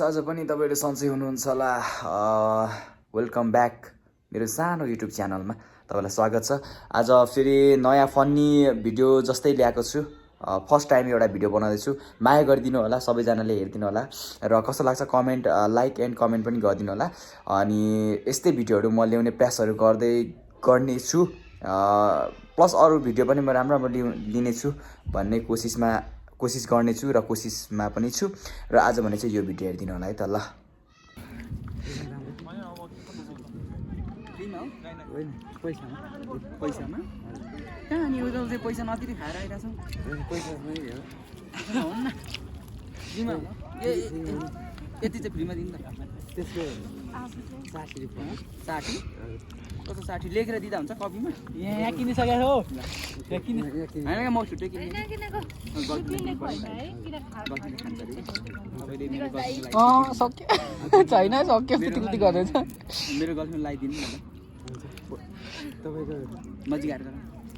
आज पनि तपाईहरु सन्चै हुनुहुन्छ होला। वेलकम ब्याक मेरो सानो युट्युब च्यानलमा तपाईलाई स्वागत छ। आज फेरि नयाँ फन्नी भिडियो जस्तै ल्याएको छु। फर्स्ट टाइम एउटा भिडियो बनाउँदै छु। माया गरिदिनु होला, सबैजनाले हेरिदिनु होला र कस्तो लाग्छ कमेन्ट लाइक एन्ड कमेन्ट पनि गरिदिनु होला। अनि यस्तै भिडियोहरु म ल्याउने प्रयासहरु गर्ने छु। प्लस अरु भिडियो पनि म राम्रो लिने छु भन्ने कोसिस गर्ने छु र कोसिसमा पनि छु र आज भने चाहिँ यो भिडियो हेरिदिनु होला है त ल। पैसामा कहाँ नि उजल चाहिँ पैसा नतिरी खाएर आइरहेछ पैसा यति चाहिँ फ्रीमा दिनु त त्यसको 60 रुपैयाँ 60 कस्तो 60 लेखेर दिँदा हुन्छ कपीमा यहाँ किनिसकेको हो हैन म छुट्टै किन्ने सक्यो छैन सक्यो पिटिपिटी गर्दैछ मेरो गर्लफ्रेन्ड लगाइदिनु न तपाईको नजिक आएर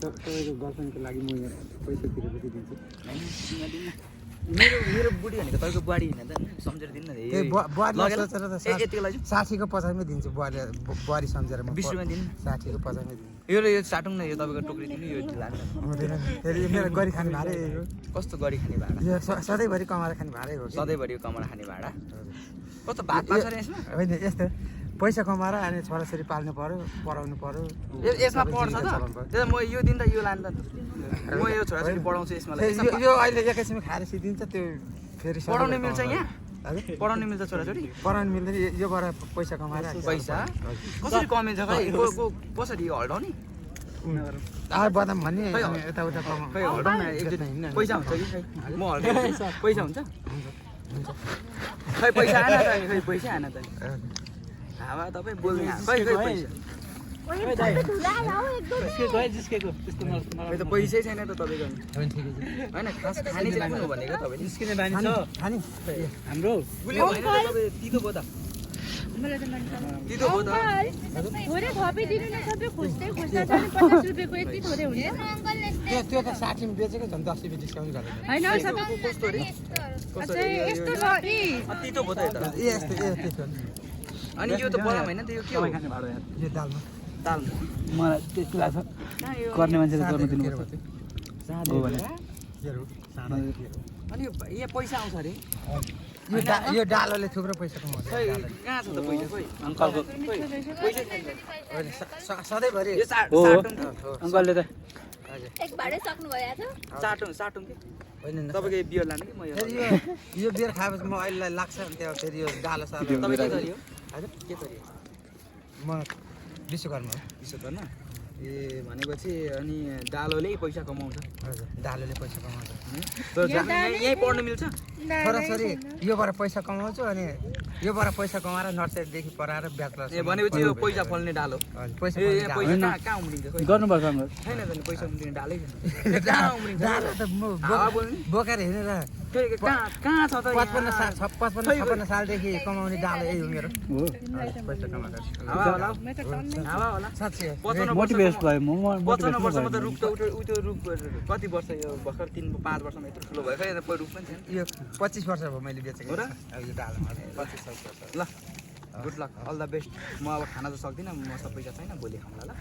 तपाईको गर्लफ्रेन्डको लागि म यहाँ पैसा तिरेपछि दिन्छु मेरो बुढी भनेको तपाईको बुहारी हैन त सम्झेर दिनु न ए बुहारी सोचेर त 60 को 50 मै दिन्छु बुहारी सम्झेर म 20 रुपैयाँ दिनु 60 को 50 मै दिन्छु यो साटुङ न यो तपाईको टोकरी दिनु यो लाग्छ फेरि मेरो गरी खाने भाडा हो कस्तो गरी खाने भाडा यो सधैँभरि कमाएर खाने भाडा हो सधैँभरि कमाएर खाने भाडा कस्तो भात पाछ र यसमा हैन यस्तो पैसा कमाएर अनि छोराछोरी पाल्नु पर्यो पढाउनु पर्यो यसमा पढ्छ त त्यो म यो दिन त यो लान त म यो छोराछोरी पढाउँछु यसमा यो अहिले एकैछिनमा खाएर सिदिन्छ त्यो फेरि पढाउन मिल्छ यहाँ पढाउन मिल्छ छोराछोरी पढाउन मिल्दैन योबाट पैसा कमाएर पैसा कसरी कमिन्छ खै कसरी हल्डाउने बदाम भन्ने यताउता खै हल्डाउन पैसा हुन्छ कि खै म हल्डाउँछु पैसा हुन्छ खै पैसा आएन त खै पैसा आएन त हावा तपाई बोल्नु खै पैसा पैसै छैन त तपाईको हैन खास खाने चाहिँ कुन हो भनेको तपाईले निस्किने बानी छ खानी हाम्रो तितो बोता मलाई त मन छ तितो बोता थोरै थपी दिनु न सबै खोज्दै खोज्दा चाहिँ 50 रुपैयाँको यति थोरै हुन्छ त्यो त 60 मा बेचेको झन् 10 रुपैयाँ डिस्काउन्ट गरेर हैन सबै कस्तो रे अच्छा यस्तो छ नि तितो बोता त यस्तो अनि यो त बदाम हैन त यो के हो खाने भाडा यार यो दालमा मलाई त्यस्तो लाग्छ गर्ने मान्छेले गर्न दिनुपर्छ हो भने अनि यहाँ पैसा आउँछ अरे यो डालोले थुप्रो पैसा कमाउँछ कहाँ छ त पैसा खोइ अंकलको पैसा सधैँभरि हो अंकलले त एक भाडै सक्नु भयो आज साटुङ के हैन तपाईको बियर लाने कि म यो बियर खाएपछि म अहिले लाग्छ अनि त्यो फेरि यो डालो सालो तपाई के गरियो हजुर के गरियो म विश्वकर्मा ए भनेपछि अनि डालोले पैसा कमाउँछ हजुर डालोले पैसा कमाउँछ तर यही पढ्न मिल्छ छोराछोरी योबाट पैसा कमाउँछु अनि योबाट पैसा कमाएर नर्सरी देखि पढाएर ब्याचलर ए भनेपछि यो पैसा फल्ने डालो पैसा कहाँ उम्रिन्छ गर्नुपर्छ छैन त पैसा उम्रिने डालै छैन कहाँ उम्रिन्छ डालो त बोकेर हिँडेर कहाँ छ त 55 सालदेखि कमाउने डालो यही हो मेरो हो पैसा कमाएर हावा होला साच्चै मोटिभेट भयो म 55 वर्षमा त रुख त उठ्यो रुख कति वर्ष यो भर्खर 3-5 वर्षमा यत्रो ठुलो भयो खै रुख पनि छैन यो 25 वर्ष भयो मैले बेचेको हो अब यो डालोमा 25 वर्ष ल good luck all the best म अब खाना त सक्दिन म सब पैसा छैन भोलि खाउँला ल